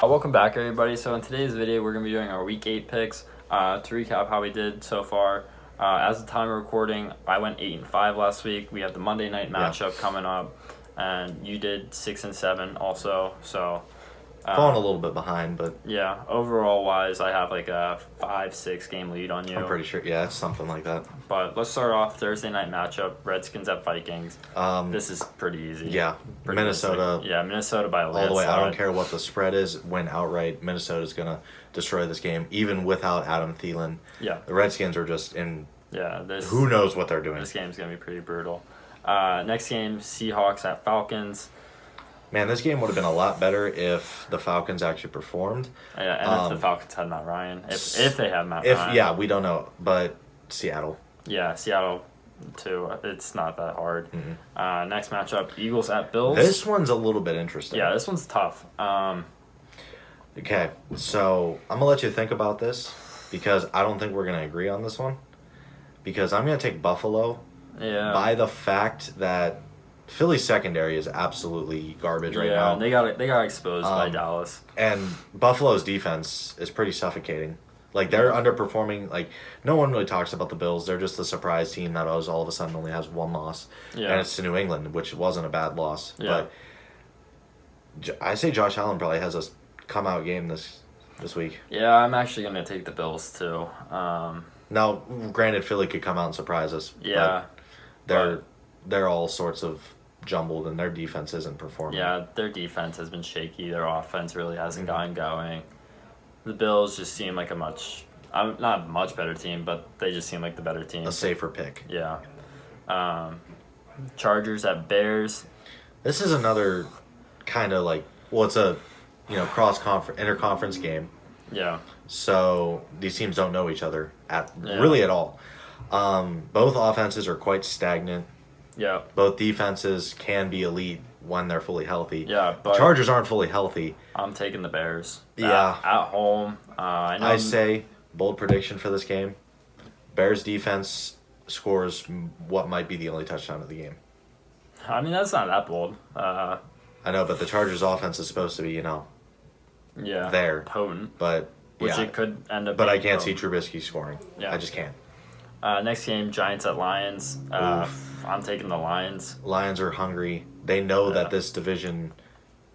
Welcome back, everybody. So in today's video, we're going to be doing our Week 8 picks. To recap how we did so far, as the time of recording, I went 8-5 last week. We have the Monday night matchup coming up, and you did 6-7 also. So falling a little bit behind, but yeah, overall wise, I have like a 5-6 game lead on you. I'm pretty sure, yeah, something like that. But let's start off Thursday night matchup: Redskins at Vikings. This is pretty easy. Yeah, Pretty Minnesota. basic. Yeah, Minnesota by a All the way. landslide. I don't care what the spread is. Win outright. Minnesota's gonna destroy this game, even without Adam Thielen. Yeah. The Redskins are just in. Yeah, Who knows what they're doing? This game's gonna be pretty brutal. Next game, Seahawks at Falcons. Man, this game would have been a lot better if the Falcons actually performed. Yeah, and if the Falcons had Matt Ryan, if they have Matt Ryan. Yeah, we don't know, but Seattle. Yeah, Seattle too. It's not that hard. Next matchup, Eagles at Bills. This one's a little bit interesting. Yeah, this one's tough. Okay, so I'm gonna let you think about this because I don't think we're gonna agree on this one. Because I'm gonna take Buffalo. Yeah. By the fact that Philly's secondary is absolutely garbage right now. Yeah, they got exposed by Dallas. And Buffalo's defense is pretty suffocating. Like, they're underperforming. Like, no one really talks about the Bills. They're just the surprise team that all of a sudden only has one loss. Yeah. And it's to New England, which wasn't a bad loss. Yeah. But I say Josh Allen probably has a come-out game this week. Yeah, I'm actually going to take the Bills too. Now, granted, Philly could come out and surprise us. Yeah. But they're all sorts of jumbled, and their defense isn't performing. Yeah, their defense has been shaky. Their offense really hasn't gotten going. The Bills just seem like not much better team, but they just seem like the better team. A safer pick. Yeah. Chargers at Bears. This is another kind of like, well, it's a interconference game. Yeah. So these teams don't know each other Yeah. really at all. Both offenses are quite stagnant. Yeah. Both defenses can be elite when they're fully healthy. Yeah, The but Chargers aren't fully healthy. I'm taking the Bears. Yeah. At home. I know. I say, bold prediction for this game, Bears defense scores what might be the only touchdown of the game. I mean, that's not that bold. I know, but the Chargers offense is supposed to be, Yeah. there. Potent. But Which yeah. it could end up But I being can't see potent. Trubisky scoring. Yeah. I just can't. Next game, Giants at Lions. I'm taking the Lions. Lions are hungry. They know that this division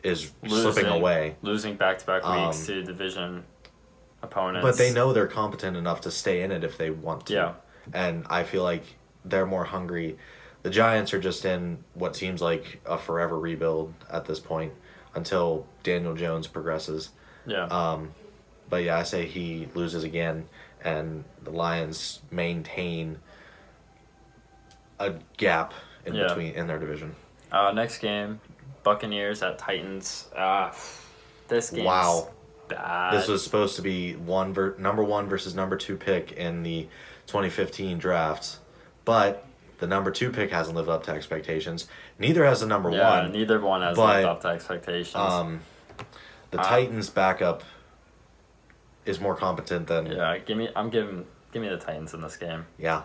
is slipping away. Losing back-to-back weeks to division opponents. But they know they're competent enough to stay in it if they want to. Yeah. And I feel like they're more hungry. The Giants are just in what seems like a forever rebuild at this point until Daniel Jones progresses. Yeah. But yeah, I say he loses again, and the Lions maintain a gap in between in their division. Next game, Buccaneers at Titans. This game's bad. This was supposed to be number 1 versus number 2 pick in the 2015 drafts, but the number 2 pick hasn't lived up to expectations. Neither has the number 1. Yeah, neither one has lived up to expectations. The Titans' backup is more competent than give me the Titans in this game. yeah.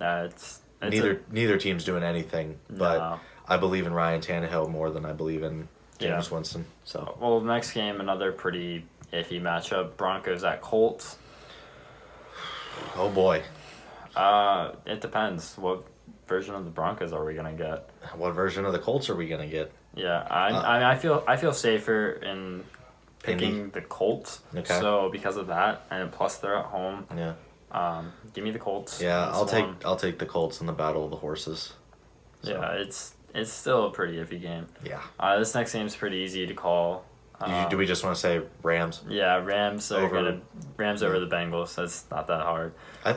It's Neither team's doing anything, but No. I believe in Ryan Tannehill more than I believe in Jameis Yeah. Winston. So Well, next game, another pretty iffy matchup. Broncos at Colts. oh boy, It depends. What version of the Broncos are we gonna get? what version of the Colts are we gonna get? Yeah, I feel safer in picking Indy? the Colts. Okay. So because of that, and plus they're at home, Yeah, give me the Colts. yeah. in this one. I'll take the Colts in the battle of the horses. So, Yeah, it's still a pretty iffy game. yeah. This next game's pretty easy to call. Do we just want to say Rams? Yeah, Rams Over- over the Bengals. That's not that hard. I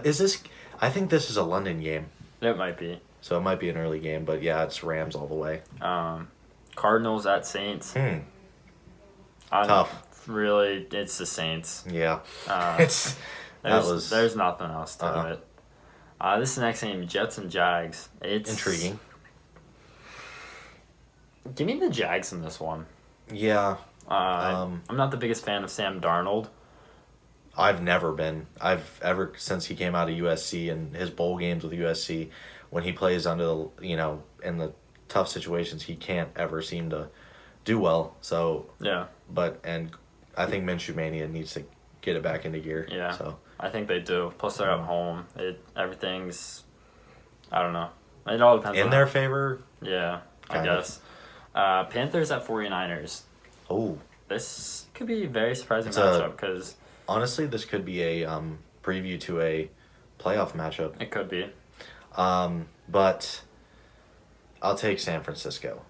think this is a London game, It might be. so it might be an early game. But yeah, it's Rams all the way. Cardinals at Saints. Tough. Really, it's the Saints. Yeah, There's nothing else to it. This is the next game, Jets and Jags. It's intriguing. Give me the Jags in this one. Yeah, I'm not the biggest fan of Sam Darnold. I've never been. Ever since he came out of USC and his bowl games with USC, when he plays under the in the tough situations, he can't ever seem to do well. So Yeah. but I think Minshew Mania needs to get it back into gear. Yeah. So I think they do. Plus, they're at home. Everything's, I don't know. It all depends in on their favor. Yeah, Kind I of. guess. Panthers at 49ers. Oh, This could be a very surprising It's a- matchup because honestly, this could be a preview to a playoff matchup. it could be. But I'll take San Francisco.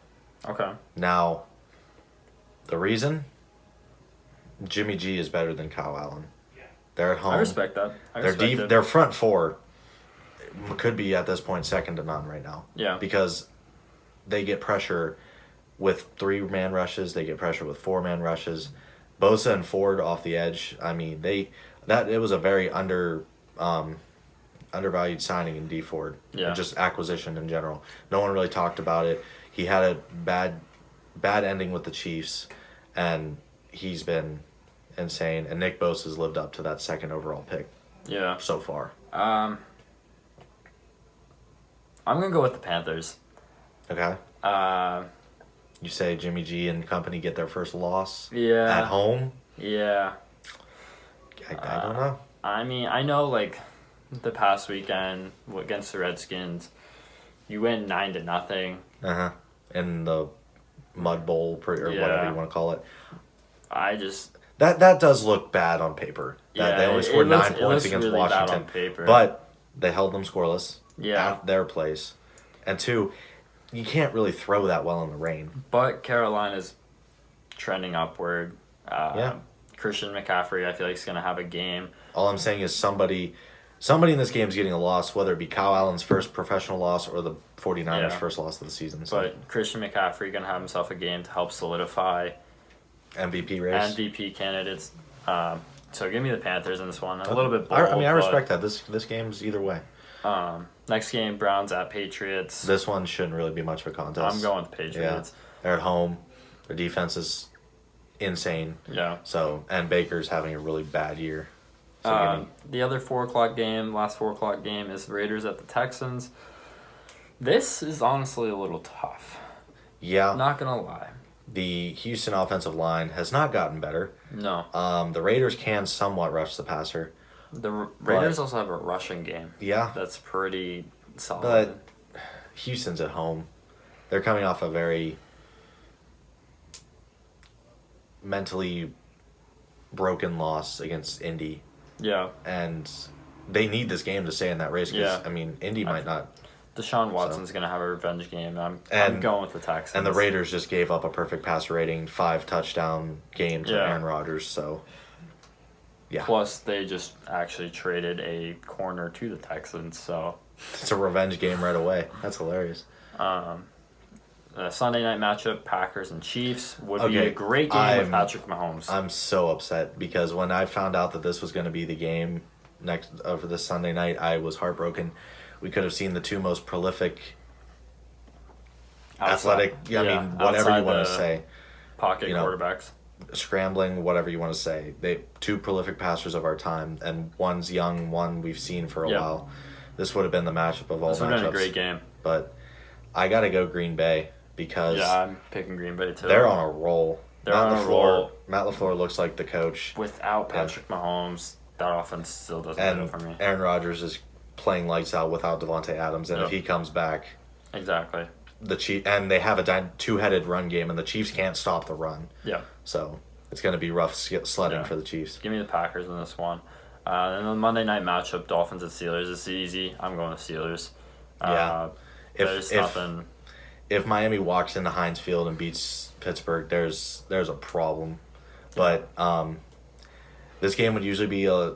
Okay. Now, the reason Jimmy G is better than Kyle Allen. They're at home. I respect that. It. Their front four could be at this point second to none right now. Yeah. Because they get pressure with 3-man rushes. They get pressure with 4-man rushes. Bosa and Ford off the edge. I mean, it was a very undervalued signing in D Ford. Yeah. Just acquisition in general. No one really talked about it. He had a bad ending with the Chiefs, and he's been insane. And Nick Bosa has lived up to that second overall pick Yeah. so far. I'm gonna go with the Panthers. Okay. Uh, You say Jimmy G and company get their first loss yeah. at home? Yeah. I don't know. I mean, I know like the past weekend against the Redskins, you win 9-0. Uh-huh. In the Mud Bowl or Yeah. whatever you want to call it. I just That does look bad on paper. They only scored 9 points against really bad Washington. on paper. But they held them scoreless Yeah. at their place. And 2, you can't really throw that well in the rain. But Carolina's trending upward. Yeah. Christian McCaffrey, I feel like, is going to have a game. All I'm saying is somebody in this game is getting a loss, whether it be Kyle Allen's first professional loss or the 49ers' Yeah. first loss of the season. So But Christian McCaffrey going to have himself a game to help solidify MVP race. MVP candidates. So give me the Panthers in this one. A little bit bold. I but, respect that. This game's either way. Next game, Browns at Patriots. This one shouldn't really be much of a contest. I'm going with the Patriots. They're at home. Their defense is insane. Yeah. So, and Baker's having a really bad year. So give me- The other 4:00 game, last 4:00 game, is Raiders at the Texans. This is honestly a little tough. yeah, Not gonna lie. the Houston offensive line has not gotten better. No. The Raiders can somewhat rush the passer. The Raiders also have a rushing game. Yeah, That's pretty solid. but Houston's at home. They're coming off a very mentally broken loss against Indy, yeah. and they need this game to stay in that race. 'Cause, Yeah. I mean, Indy might not. Deshaun Watson's gonna have a revenge game. I'm And- going with the Texans. And the Raiders just gave up a perfect passer rating, 5-touchdown game to Yeah. Aaron Rodgers. So, yeah, Plus, they just actually traded a corner to the Texans. So, it's a revenge game right away. That's hilarious. the Sunday night matchup, Packers and Chiefs, would be Okay, a great game with I'm- Patrick Mahomes. I'm so upset because when I found out that this was going to be the game next for this Sunday night, I was heartbroken. We could have seen the 2 most prolific, athletic. I mean, whatever you want to say, Pocket you know, quarterbacks. scrambling, whatever you want to say. They 2 prolific passers of our time, and one's young, one we've seen for a Yep. while. This would have been the matchup of all This would have been a matchups. great game. But I got to go Green Bay because Yeah, I'm picking Green Bay too. they're on a roll. They're on a roll. Matt LaFleur looks like the coach, Without Patrick Mahomes, that offense still doesn't hit and it for me. Aaron Rodgers is playing lights out without Devontae Adams. And Yep. if he comes back, Exactly. and they have a 2-headed run game, and the Chiefs can't stop the run. Yeah. So it's going to be rough sledding Yeah. for the Chiefs. Give me the Packers in this one. And the Monday night matchup, Dolphins and Steelers. It's easy. I'm going with Steelers. Yeah. There's nothing. If Miami walks into Heinz Field and beats Pittsburgh, there's a problem. But this game would usually be a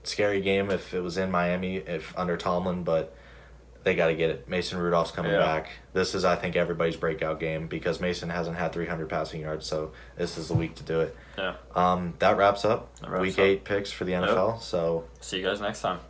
scary game if it was in Miami, if under Tomlin, but they got to get it. Mason Rudolph's coming Yeah. back. This is, I think, everybody's breakout game because Mason hasn't had 300 passing yards, so this is the week to do it. Yeah. That wraps up That wraps week up. 8 picks for the NFL. So See you guys next time.